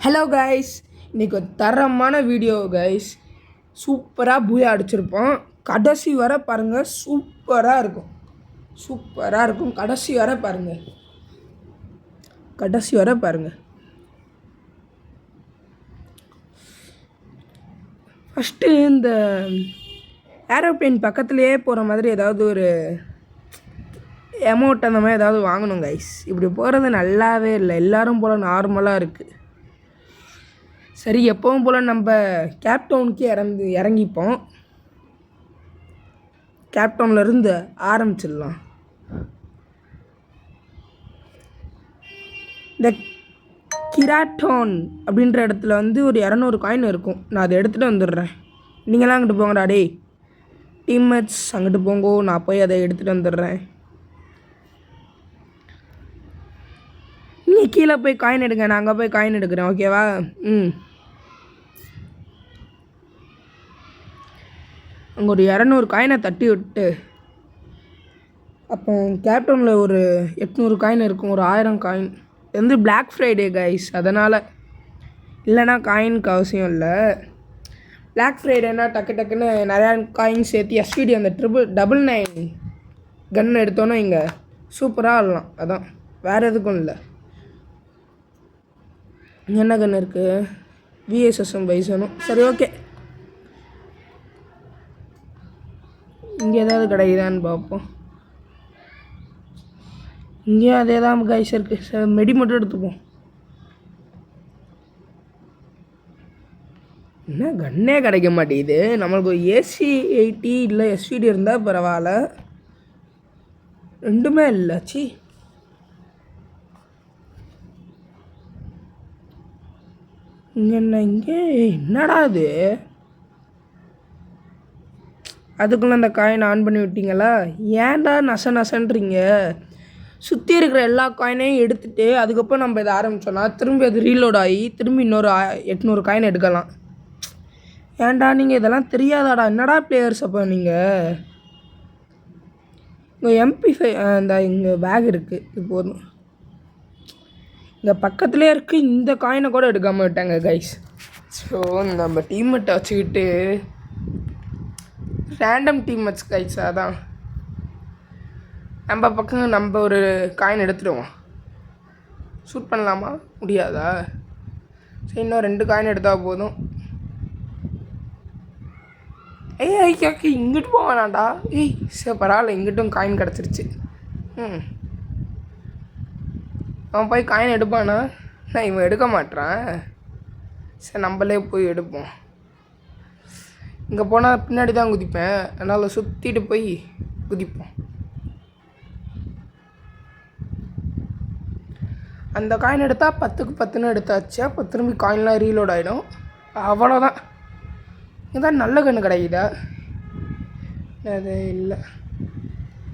Hello guys, இன்றைக்கி ஒரு தரமான வீடியோ கைஸ். சூப்பராக பூயா அடிச்சிருப்போம். கடைசி வர பாருங்கள், சூப்பராக இருக்கும். கடைசி வர பாருங்கள். ஃபஸ்ட்டு இந்த ஏரோப்ளேன் பக்கத்துலேயே போகிற மாதிரி ஏதாவது ஒரு அமௌண்ட் அந்த மாதிரி ஏதாவது வாங்கணும் கைஸ். இப்படி போகிறது நல்லாவே இல்லை. எல்லோரும் போல் நார்மலாக இருக்குது. சரி, எப்பவும் போல் நம்ம கேப்டவுனுக்கு இறங்கிப்போம். கேப்டவுன்லேருந்து ஆரம்பிச்சிடலாம். இந்த கிராட்டோன் அப்படின்ற இடத்துல ஒரு 200 காயின் இருக்கும். நான் அதை எடுத்துகிட்டு வந்துடுறேன். நீங்களாம் அங்கிட்டு போங்கடா டே டீம்மேட்ஸ், அங்கிட்டு போங்கோ. நான் போய் அதை எடுத்துகிட்டு வந்துடுறேன். நீ கீழே போய் காயின் எடுங்க, நான் அங்கே போய் காயின் எடுக்கிறேன். ஓகேவா? அங்கே ஒரு 200 காயினை தட்டி விட்டு, அப்போ கேப்டவுனில் ஒரு 800 காயின் இருக்கும். ஒரு 1000 காயின். இது பிளாக் ஃப்ரைடே கைஸ், அதனால். இல்லைனா காயினுக்கு அவசியம் இல்லை. பிளாக் ஃப்ரைடேனா டக்குன்னு நிறையா காயின் சேர்த்து எஸ்விடி அந்த 999 கன் எடுத்தோன்னே இங்கே சூப்பராக ஆடலாம். அதான், வேறு எதுக்கும் இல்லை. என்ன கன் இருக்குது? விஎஸ்எஸ்எம் பைசனும். சரி, ஓகே. இங்கே ஏதாவது கிடைக்குதான்னு பார்ப்போம். இங்கேயும் அதே தான் கைஸ் இருக்குது. சரி, மெடி மட்டும் எடுத்துப்போம். என்ன கன்னே கிடைக்க மாட்டேங்குது நம்மளுக்கு. ஒரு AC-80 இல்லை எஸ்விடி இருந்தால் பரவாயில்ல. ரெண்டுமே இல்லை. சி, இங்கே என்னடா இது? அதுக்குள்ளே அந்த காயினை ஆன் பண்ணி விட்டீங்களா? ஏன்டா நசன்றீங்க? சுற்றி இருக்கிற எல்லா காயினையும் எடுத்துகிட்டு அதுக்கப்புறம் நம்ம இதை ஆரம்பித்தோன்னா திரும்பி அது ரீலோட் ஆகி திரும்பி இன்னொரு 800 காயின் எடுக்கலாம். ஏன்டா நீங்கள் இதெல்லாம் தெரியாதாடா? என்னடா பிளேயர்ஸ் அப்போ நீங்கள்? இங்கே MP5 இந்த இங்கே பேக் இருக்குது. இது போதும். இங்கே பக்கத்துலேயே இருக்குது. இந்த காயினை கூட எடுக்காமல் விட்டாங்க கைஸ். ஸோ நம்ம டீம்மேட்டை வச்சுக்கிட்டு ரேண்டம் டீம்மேட்ஸ் கைஸ். அதான் நம்ம பக்கம் நம்ம ஒரு காயின் எடுத்துடுவோம். ஷூட் பண்ணலாமா? முடியாதா? சரி, இன்னும் 2 காயின் எடுத்தால் போதும். ஐயாக்கி இங்கிட்டு போவானாண்டா. சரி, பரவாயில்ல, இங்கிட்டும் காயின் கிடச்சிருச்சு. அவன் போய் காயின் எடுப்பானா? நான் இவன் எடுக்க மாட்டான். சரி, நம்மளே போய் எடுப்போம். இங்கே போனால் பின்னாடி தான் குதிப்பேன். அதனால் சுற்றிட்டு போய் குதிப்போம். அந்த காயின் எடுத்தால் 10க்கு 10ன்னு எடுத்தாச்சு. அப்போ திரும்பி காயின்லாம் ரீலோட் ஆகிடும். அவ்வளோதான். இதுதான் நல்ல கன்று கிடைக்குதா? அது இல்லை.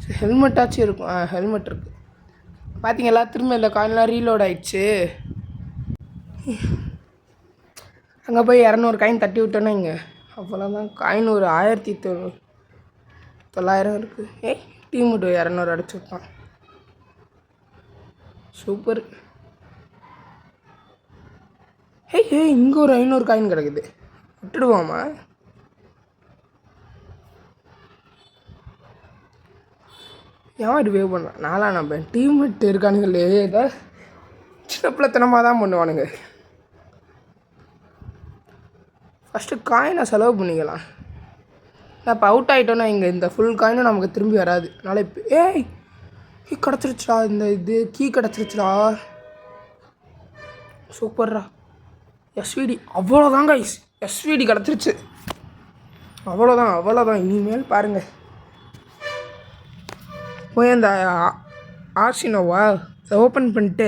சரி, ஹெல்மெட்டாச்சும் இருக்கும். ஹெல்மெட் இருக்குது. பார்த்தீங்களா? திரும்ப இந்த காயின்லாம் ரீலோட் ஆகிடுச்சு. அங்கே போய் 200 காயின் தட்டி விட்டோன்னா இங்கே அவ்வளோதான். காயின் ஒரு 1900 இருக்குது. டீமுட்டு 200 அடிச்சு விட்டான். சூப்பர். இங்கே ஒரு 500 காயின் கிடக்குது. விட்டுடுவோமா? ஏன் இது வேவ் பண்ண நாளாக நம்ம டீம்மேட் இருக்கானுங்களே, ஏதோ சின்ன பிள்ளைத்தனமாக தான் பண்ணுவானுங்க. ஃபஸ்ட்டு காயினை செலவு பண்ணிக்கலாம். நான் இப்போ அவுட் ஆகிட்டோன்னா இங்கே இந்த ஃபுல் காயினும் நமக்கு திரும்பி வராது. அதனால் இப்போ கிடச்சிருச்சுடா. இந்த இது கீ கிடச்சிருச்சுடா. சூப்பர்ரா. எஸ்விடி. அவ்வளோதான் கைஸ், எஸ்விடி கிடச்சிருச்சு. அவ்வளோதான். இனிமேல் பாருங்கள். போய் அந்த ஆர்சினோவா அதை ஓப்பன் பண்ணிட்டு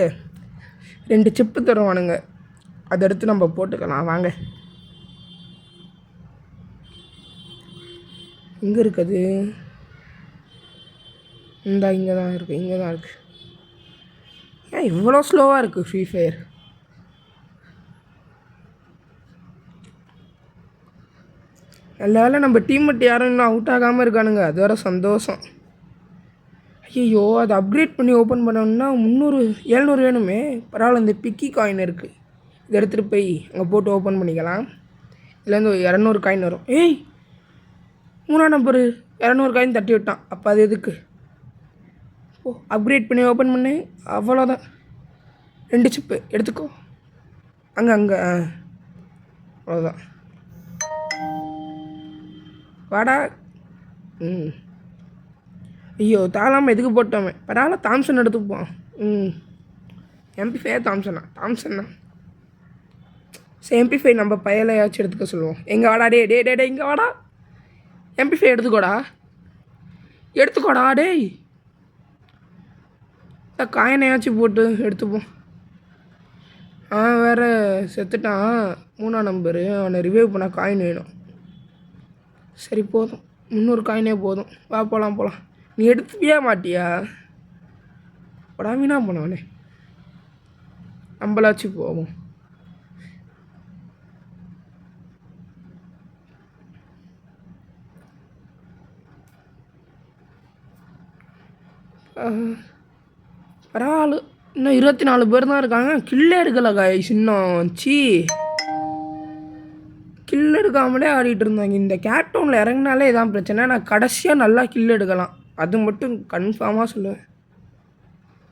2 சிப்பு தருவானுங்க. அதை எடுத்து நம்ம போட்டுக்கலாம். வாங்க. எங்கே இருக்குது? இங்கே தான் இருக்குது. ஏன் இவ்வளோ ஸ்லோவாக இருக்குது ஃப்ரீ ஃபயர்? எல்லாரும் நம்ம டீம் மட்டும் யாரும் இன்னும் அவுட் ஆகாமல் இருக்கானுங்க. அது வர சந்தோஷம். ஐயோ, அதை அப்கிரேட் பண்ணி ஓப்பன் பண்ணோம்னா 700 வேணுமே. பரவாயில்ல, இந்த பிக்கி காயின் இருக்குது. இதை எடுத்துகிட்டு போய் அங்கே போட்டு ஓப்பன் பண்ணிக்கலாம். இதுலேருந்து 200 காயின் வரும். ஏய் 3ஆம் நம்பரு 200 காயின் தட்டி விட்டான். அப்போ அது எதுக்கு? ஓ அப்கிரேட் பண்ணி ஓப்பன் பண்ணு. அவ்வளோதான். 2 சிப்பு எடுத்துக்கோ. அங்கே அவ்வளோதான். வாடா. ஐயோ தாளாமல் எதுக்கு போட்டோமே. பரவாயில்ல தாம்சன் எடுத்துப்போம். MP5 தாம்சன்னா சரி MP5 நம்ம பயலையாச்சும் எடுத்துக்க சொல்லுவோம். எங்கே வாடா டே இங்கே வாடா. MP5 எடுத்துக்கோடா டேய். காயினையாச்சும் போட்டு எடுத்துப்போம். வேறு செத்துட்டான் 3ஆம் நம்பரு. அவனை ரிவைவ் பண்ண காயின் வேணும். சரி போதும் 300 காயினே போதும். வா போகலாம். நீ எடுத்துப்பியா மாட்டியா? படாமீனா போனவனே. நம்மளாச்சும் போவோம். பரவாயில்ல. இன்னும் 24 பேர் தான் இருக்காங்க. கில்லே எடுக்கலை காய்ஸ் இன்னும். கில் எடுக்காமலே ஆடிட்டு இருந்தாங்க. இந்த கேட்டவுனில் இறங்கினாலே இதான் பிரச்சனை. நான் கடைசியாக நல்லா கில் எடுக்கலாம். அது மட்டும் கன்ஃபார்மாக சொல்லுவேன்.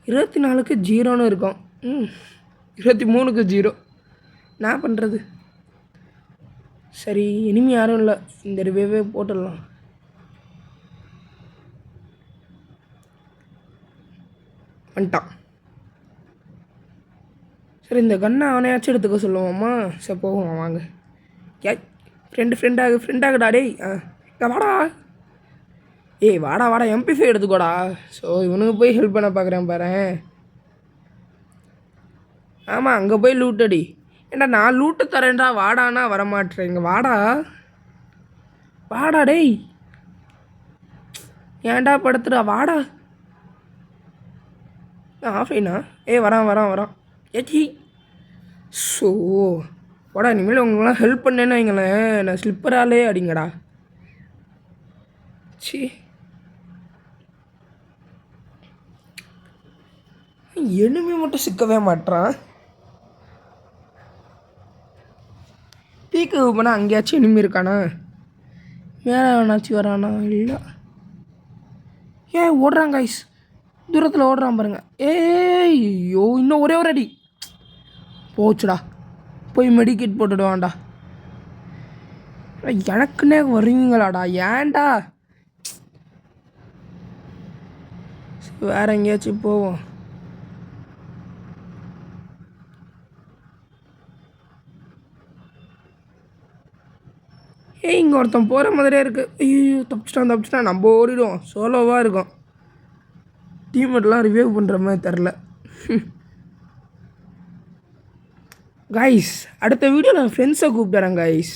24க்கு 0ன்னு இருக்கும். 23க்கு 0. என்ன பண்ணுறது? சரி இனிமே யாரும் இல்லை. இந்த ரிவைவே போட்டுடலாம். வந்துட்டான். சரி இந்த கன்னை அவனையாச்சும் எடுத்துக்க சொல்லுவோம்மா. சரி போவோம் வாங்க. ஃப்ரெண்டாகுடா டேய். வாடா. ஏய் வாடா MP5 எடுத்துக்கோடா. ஸோ இவனுக்கு போய் ஹெல்ப் பண்ண பார்க்குறேன் பாரு. ஆமாம் அங்கே போய் லூட்டடி. ஏண்டா நான் லூட்டு தரேன்டா. வாடானா வரமாட்டேங்க. வாடா டேய். ஏன்டா படுத்துடா வாடா. ஆஃபைனா வரான். ஏச்சி ஸோ வாடா. இனிமேல் உங்களுக்குலாம் ஹெல்ப் பண்ணேன்னு வைங்களேன். நான் ஸ்லிப்பராலே அடிங்கடா. சி எனிமே மட்டும் சிக்கவே மாட்டான். பீக்கு போனால் அங்கேயாச்சும் எனிமி இருக்கானா? மேலே வேணாச்சும் வரானா? இல்லை. ஓடுறான் கைஸ். தூரத்தில் ஓடுறான் பாருங்க. ஐயோ இன்னும் ஒரே ஒரு அடி போச்சுடா. போய் மெடிக்கேட் போட்டுடுவான்டா. எனக்குன்னே வருவீங்களாடா. ஏன்டா? வேறு எங்கேயாச்சும் போவோம். இங்கே ஒருத்தன் போகிற மாதிரியே இருக்குது. ஐயோ தப்பிச்சிட்டான். நம்ம ஓடிடுவோம். சோலோவாக இருக்கும். டீம்மேட்லாம் ரிவைவ் பண்ணுற மாதிரி தெரில. கைஸ் அடுத்த வீடியோவில் நான் ஃப்ரெண்ட்ஸை கூப்பிட்டுறேன் கைஸ்.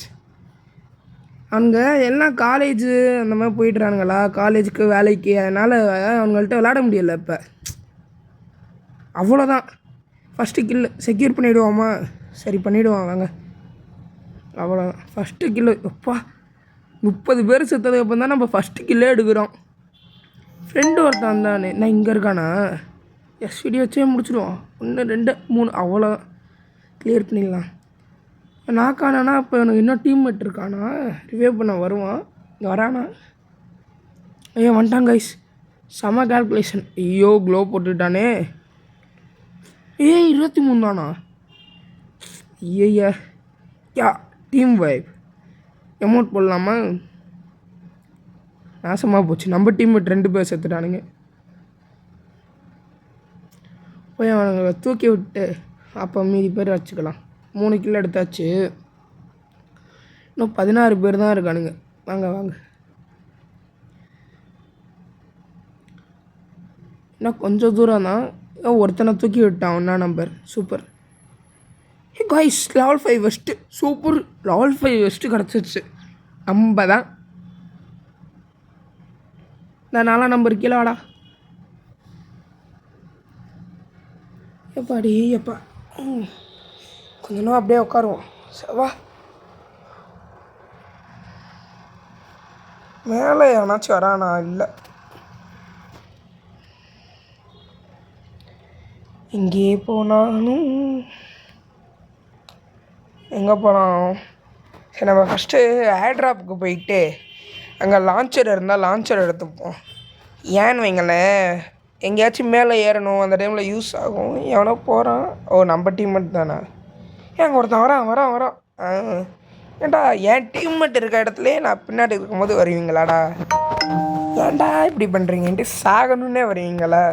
அங்கே எல்லாம் காலேஜு அந்த மாதிரி போயிட்டுறானுங்களா, காலேஜுக்கு வேலைக்கு. அதனால் அவங்கள்ட்ட விளையாட முடியலை இப்போ. அவ்வளோதான். ஃபஸ்ட்டு கில்லு செக்யூர் பண்ணிவிடுவோமா? சரி பண்ணிவிடுவோம் வாங்க. அவ்வளோதான் ஃபஸ்ட்டு கில்லு. எப்பா 30 பேர் செத்ததுக்கப்புறம் தான் நம்ம ஃபஸ்ட்டு கில்லே எடுக்கிறோம். ஃப்ரெண்டு ஒருத்தான் தானே. நான் இங்கே இருக்கானா? வீடியோ வச்சே முடிச்சிடுவோம். 1 2 3 அவ்வளோதான். கிளியர் பண்ணிடலாம். நாக்கானா இப்போ எனக்கு இன்னும் டீம்மேட் இருக்கானா? ரிவைவ் பண்ண வருவான். இங்கே வரானா? வந்துட்டான் கைஸ். செம கால்குலேஷன். ஐயோ க்ளோ போட்டுட்டானே. 23 தானா? ஐயா டீம் வைப் எமௌண்ட் போடலாமா? நாசமாக போச்சு. நம்ம டீம்மேட் 2 பேர் செத்துட்டானுங்க. போய் அவனுங்களை தூக்கி விட்டு அப்போ மீதி பேர் வச்சுக்கலாம். 3 கிலோ எடுத்தாச்சு. இன்னும் 16 பேர் தான் இருக்கானுங்க. வாங்க இன்னும் கொஞ்சம் தூரம் தான். ஒருத்தனை தூக்கி விட்டான். 1ஆம் number. Super. Guys level 5 vest. Super. Level 5 vest கிடச்சிருச்சு. நம்ம தான். நான் 4ஆம் நம்பர் கீழே வாடா. எப்பா கொஞ்ச நேரம் அப்படியே உட்காருவோம். வா மேலே எவனாச்சும் வரானா? இல்லை. எங்கே போனாலும் எங்கே போகலாம்? சரி, நம்ம ஃபஸ்ட்டு ஏர்ட்ராப்புக்கு போயிட்டு அங்கே லான்ச்சர் இருந்தால் லான்ச்சர் எடுத்துப்போம். ஏன்னு வைங்களேன், எங்கேயாச்சும் மேலே ஏறணும், அந்த டைமில் யூஸ் ஆகும். எவனோ போகிறான். ஓ, நம்ம டீம்மேட் தானே? அங்கே ஒருத்தன் வரான். ஏன்டா என் டீம்மேட் இருக்க இடத்துலையே நான் பின்னாடி இருக்கும்போது வருவீங்களாடா? ஏன்டா இப்படி பண்ணுறீங்கன்ட்டு சாகணுன்னே வருவீங்களா?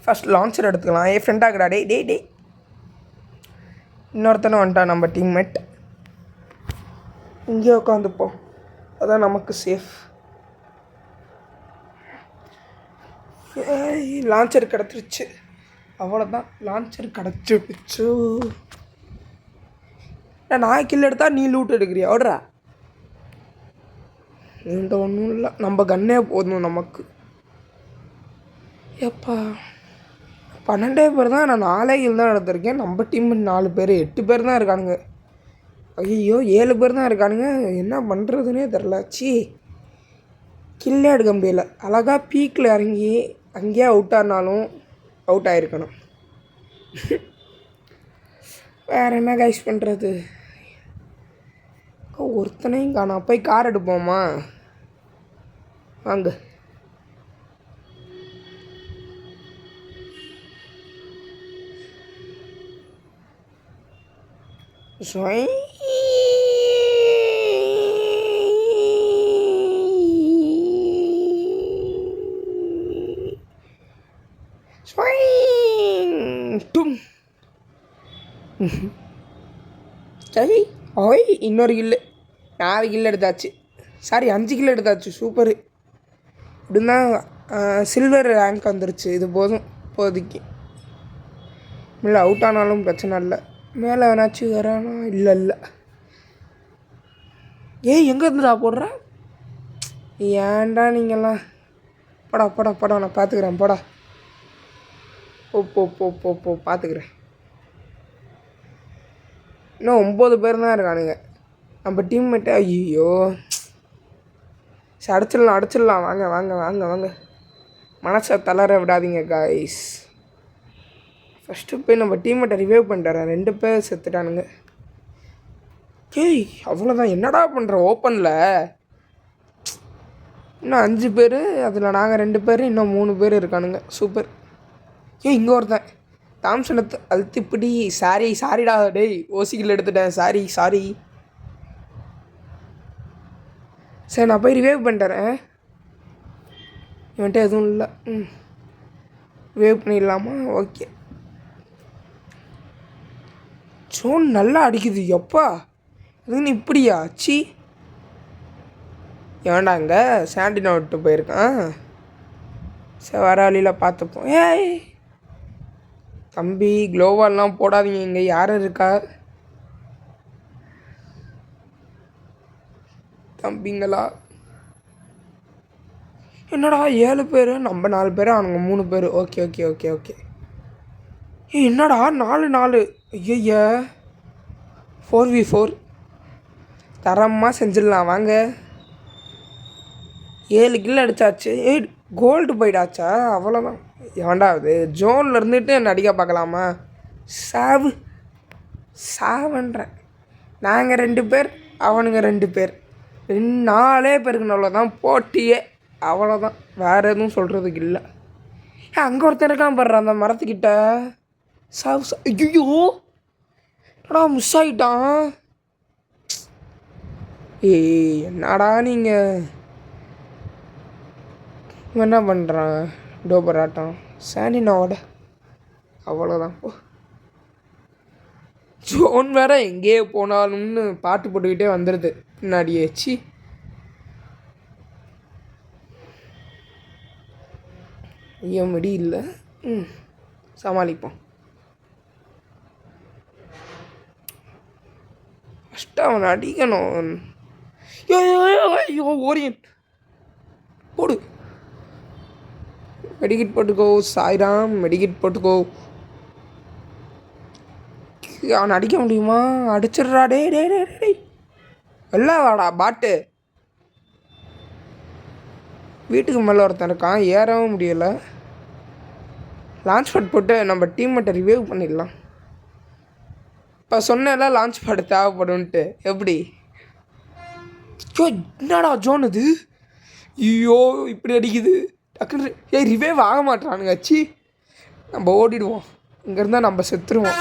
ஃபஸ்ட் லான்ச்சர் எடுத்துக்கலாம். ஃப்ரெண்டாகடா டே இன்னொருத்தனை வந்துட்டான் நம்ம டீம்மேட். இங்கேயே உட்காந்துப்போம், அதான் நமக்கு சேஃப். லான்ச்சர் கிடச்சிருச்சு, அவ்வளோதான். லான்ச்சர் கிடச்சிடுச்சு. நான் கில் எடுத்தா நீ லூட் எடுக்கிறியா? ஓடுறா. இந்த ஒன்றும் இல்லை, நம்ம கண்ணே போதும் நமக்கு. எப்பா 12 பேர் தான். நான் 4 கில் தான் எடுத்திருக்கேன். நம்ம டீம் 4 பேர், 8 பேர் தான் இருக்கானுங்க. ஐயோ 7 பேர் தான் இருக்கானுங்க. என்ன பண்ணுறதுனே தெரில. கில்லே எடுக்க முடியல. அழகாக பீக்கில் இறங்கி அங்கேயே அவுட் ஆனாலும் அவுட் ஆகிருக்கணும். வேறு என்ன கைஸ் பண்ணுறது? ஒருத்தனையும் காணோம். போய் கார் எடுப்போமா? வாங்க. சரி, ஓய் இன்னொரு கில்லு. 4 கில்லு எடுத்தாச்சு. சாரி 5 கில்லு எடுத்தாச்சு. சூப்பரு. இப்படின்னா சில்வர் ரேங்க் வந்துருச்சு. இது போதும் இப்போதைக்கு. இல்லை அவுட் ஆனாலும் பிரச்சனை இல்லை. மேலே வேணாச்சும் வரானா? இல்லை. எங்கே இருந்துடா போடுற? ஏன்டா நீங்கள்லாம்? போடா நான் பார்த்துக்கிறேன். போடா போ பார்த்துக்கிறேன். இன்னும் 9 பேர் தான் இருக்கானுங்க நம்ம டீம்மேட்டு. ஐயோ சரி, அடிச்சிடலாம். வாங்க. மனசை தளர விடாதீங்க காய்ஸ். ஃபஸ்ட்டு போய் நம்ம டீம்மேட்டை ரிவைவ் பண்ணிட்டுறேன். 2 பேர் செத்துட்டானுங்க. அவ்வளோதான். என்னடா பண்ணுற ஓப்பனில்? இன்னும் 5 பேர், அதில் நாங்கள் 2 பேர், இன்னும் 3 பேர் இருக்கானுங்க. சூப்பர். இங்கே ஒருத்தன் தாம்சன் அழுத்திப்பிடி. சாரிடா டேய், ஓசிக்கில் எடுத்துட்டேன். சாரி. சரி, நான் போய் ரிவைவ் பண்ணிட்டுறேன். இவன்ட்டு எதுவும் இல்லை. ரிவைவ் பண்ணிடலாமா? ஓகே. ஜோன் நல்லா அடிக்குது. எப்பா இதுன்னு இப்படியா? ஏன்டா அங்கே சாண்டினா விட்டு போயிருக்கான். சரி, வர வழியில் பார்த்துப்போம். தம்பி க்ளோவால்லாம் போடாதீங்க. இங்கே யாரும் இருக்கா தம்பிங்களா? என்னடா 7 பேர், நம்ம 4 பேர், அவனுங்க 3 பேர். ஓகே. என்னடா 4 ஐய 4v4 தரமாக செஞ்சிடலாம். வாங்க. 7 கில் அடித்தாச்சு. கோல்டு போயிடாச்சா? அவ்வளோதான். ஏண்டாவது ஜோனில் இருந்துட்டு என்ன அடிக்க பார்க்கலாமா? சாவுன்றேன். நாங்கள் 2 பேர், அவனுங்க 2 பேர், 4 பேருக்கு அவ்வளோதான் போட்டியே. அவ்வளோதான், வேறு எதுவும் சொல்கிறதுக்கு இல்லை. அங்கே ஒருத்தன் இருக்கான் பாடுற அந்த மரத்துக்கிட்ட. ஐயோ என்னடா மிஸ் ஆகிட்டான். என்னடா நீங்கள் என்ன பண்ணுறான்? டோபர் ஆட்டம் சாண்டினாவோட. அவ்வளோதான். ஜோன் வேற எங்கேயே போனாலும்னு பாட்டு போட்டுக்கிட்டே வந்துடுது பின்னாடியே. ஐயோ முடி இல்லை. சமாளிப்போம். ஃபஸ்ட்டு அவனை அடிக்கணும். ஐயோ ஓரியன் போடு. மெடிக்கிட் போட்டுக்கோ சாய்ராம், மெடிக்கிட் போட்டுக்கோ. அவனை அடிக்க முடியுமா? அடிச்சிட்றா. டே எல்லாம் வாடா பாட்டு. வீட்டுக்கு மேலே ஒருத்தன் இருக்கான், ஏறவும் முடியலை. லான்ச் பேட் போட்டு நம்ம டீம்மேட்டை ரிவைவ் பண்ணிடலாம். இப்போ சொன்னேன்ல லான்ச் பேட் தேவைப்படும்ன்ட்டு. எப்படி என்னடா ஜோன் இது? ஐயோ இப்படி அடிக்குது டக்குன்னு. ரிவைவ் ஆக மாட்டானுங்க. சி நம்ம ஓடிடுவோம். இங்கேருந்தால் நம்ம செத்துருவோம்.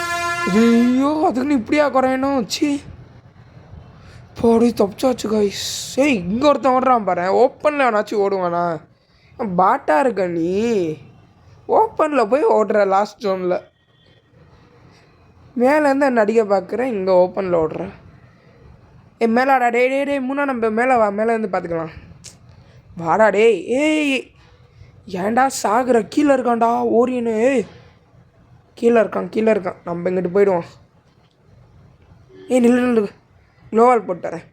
ஐயோ அதுக்குன்னு இப்படியா குறையணும்? சி போடி தப்பிச்சாச்சு கைஸ். இங்கே ஒருத்தன் ஓடுறான் பாரு. ஓப்பனில் வேணாச்சும் ஓடுவானா? பாட்டாக இருக்க நீ. ஓப்பனில் போய் ஓடுற லாஸ்ட் ஜோனில். மேலேருந்து என்ன அடிக்க பார்க்குறேன், இங்கே ஓப்பனில் ஓடுறேன். மேலாடா டே முன்னா நம்ம மேலே வா, மேலே இருந்து பார்த்துக்கலாம். வாடா டே. ஏன்டா சாகுற? கீழே இருக்கான்டா ஓரியனு. கீழே இருக்கான். நம்ம இங்கிட்டு போயிடுவோம். நில்லு க்ளோவால் போட்டுறேன்.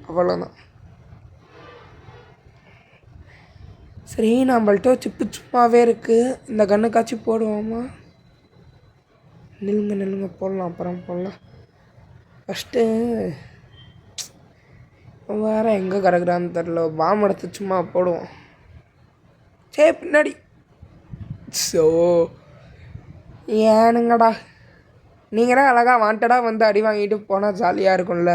அவ்வளோதான். சரி நம்மள்ட்ட சிப்பு சும்மாவே இருக்குது. இந்த கண்ணுக்காச்சும் போடுவோமா? நில்லுங்க போடலாம். அப்புறம் போடலாம். ஃபஸ்ட்டு வேறு எங்கே கிடக்குறான்னு தெரில. பாம்பு எடுத்து சும்மா போடுவோம். சரி பின்னாடி. ஸோ ஏனுங்கடா நீங்களே அழகாக வாண்டடாக வந்து அடி வாங்கிட்டு போனால் ஜாலியாக இருக்கும்ல.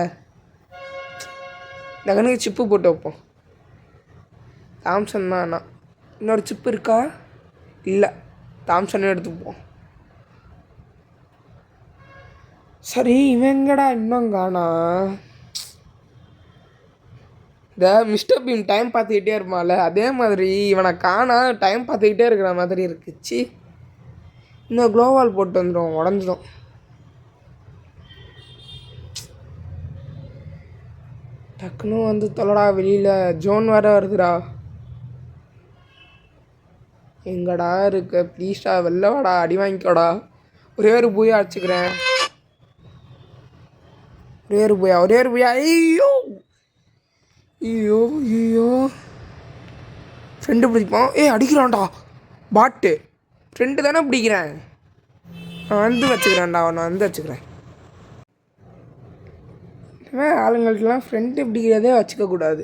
இந்த கண்ணுக்கு சிப்பு போட்டு வைப்போம். தாம்சன் தான். நான் இன்னொரு சிப்பு இருக்கா? இல்லை, தாம்சனே எடுத்துப்போம். சரி இவங்கடா இன்னும் காணா? இந்த மிஸ்டர் பீம் டைம் பார்த்துக்கிட்டே இருப்பான்ல, அதே மாதிரி இவனை காணா டைம் பார்த்துக்கிட்டே இருக்கிற மாதிரி இருக்குச்சு. இன்னும் க்ளோவால் போட்டு வந்துடும், உடஞ்சிடும். டக்குன்னு வந்து தொலைடா வெளியில். ஜோன் வேறு வருதுடா. எங்கடா இருக்க? ப்ளீஸ்டா வெளில வாடா, அடி வாங்கிக்கோடா. ஒரே ஒரு பூயா அடிச்சுக்கிறேன். ஒரே ஒரு பூயா. ஐயோ ஃப்ரெண்டு பிடிப்போம். அடிக்கிறான்டா பாட்டு. ஃப்ரெண்டு தானே பிடிக்கிறேன். நான் வந்து வச்சுக்கிறேன்டா. நான் வந்து வச்சுக்கிறேன். ஆளுங்கள்ட்டலாம் ஃப்ரெண்டு பிடிக்கிறதே வச்சுக்கக்கூடாது.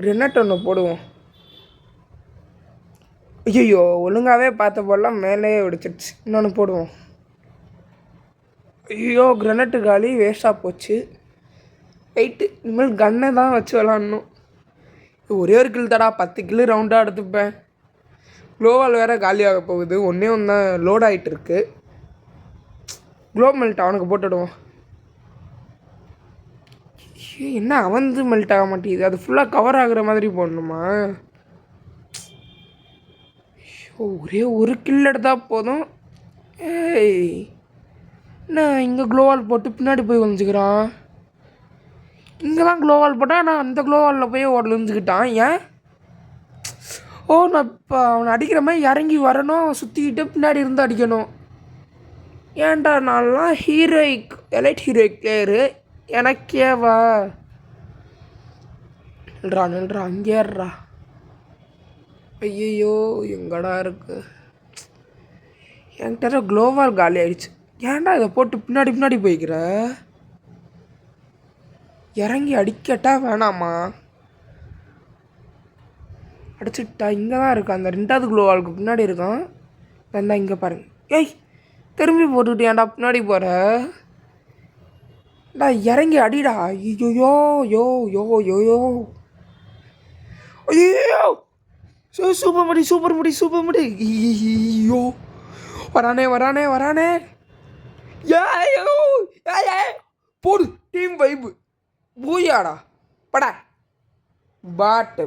கிரெனட் ஒன்று போடுவோம். ஐயோ ஒழுங்காகவே பார்த்த போடலாம், மேலேயே வெடிச்சிடுச்சு. இன்னொன்று போடுவோம். ஐயோ கிரெனட்டு காலி, வேஸ்ட்டாக போச்சு. வெயிட்டு இனிமேல் கன்னை தான் வச்சு விளாட்ணும். ஒரே ஒரு கில் தடா, 10 கிலோ ரவுண்டாக எடுத்துப்பேன். க்ளோவால் வேறு காலியாக போகுது. ஒன்றே ஒன்று தான் லோட் ஆகிட்டு இருக்கு. க்ளோ மெல்ட் அவனுக்கு போட்டுடுவோம். என்ன அவந்து மெல்ட் ஆக மாட்டேங்குது? அது ஃபுல்லாக கவர் ஆகுற மாதிரி போடணுமா? ஒரே ஒரு கில் எடுத்தால் போதும். என்ன இங்கே க்ளோவால் போட்டு பின்னாடி போய் ஒழிஞ்சிக்கிறான். இங்கே தான் க்ளோவால் போட்டால் நான் அந்த க்ளோவாலில் போய் ஒழிஞ்சிக்கிட்டான். ஏன்? நான் இப்போ அவனை அடிக்கிற மாதிரி இறங்கி வரணும், சுற்றிக்கிட்டு பின்னாடி இருந்து அடிக்கணும். ஏன்டா நான்லாம் ஹீரோயிக் எலைட் ஹீரோயிக் பிளேயரு, எனக்கேவா? நில்றா அங்கேறா. ஐயோ எங்கடா இருக்கு? என்கிட்ட க்ளோவால் காலி ஆகிடுச்சு. ஏன்டா இதை போட்டு பின்னாடி போய்க்கிற? இறங்கி அடிக்கட்டா வேணாமா? அடிச்சுட்டா. இங்கே தான் இருக்கான். அந்த 2வது க்ளோவாலுக்கு பின்னாடி இருக்கான். வந்தா இங்கே பாருங்க. திரும்பி போட்டுக்கிட்டு ஏன்டா பின்னாடி போகிற? இறங்கி அடிடா. ஐயோ ஐயோ சூப்பர் முடி. ஐயோ வரானே. போடு டீம் வைப்பு. பூயாடா படா. பாட்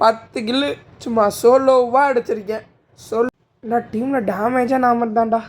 10 கில்லு சும்மா சோலோவாக அடிச்சிருக்கேன். நான் டீமில் டேமேஜாக நான் மட்டும் தான்டா.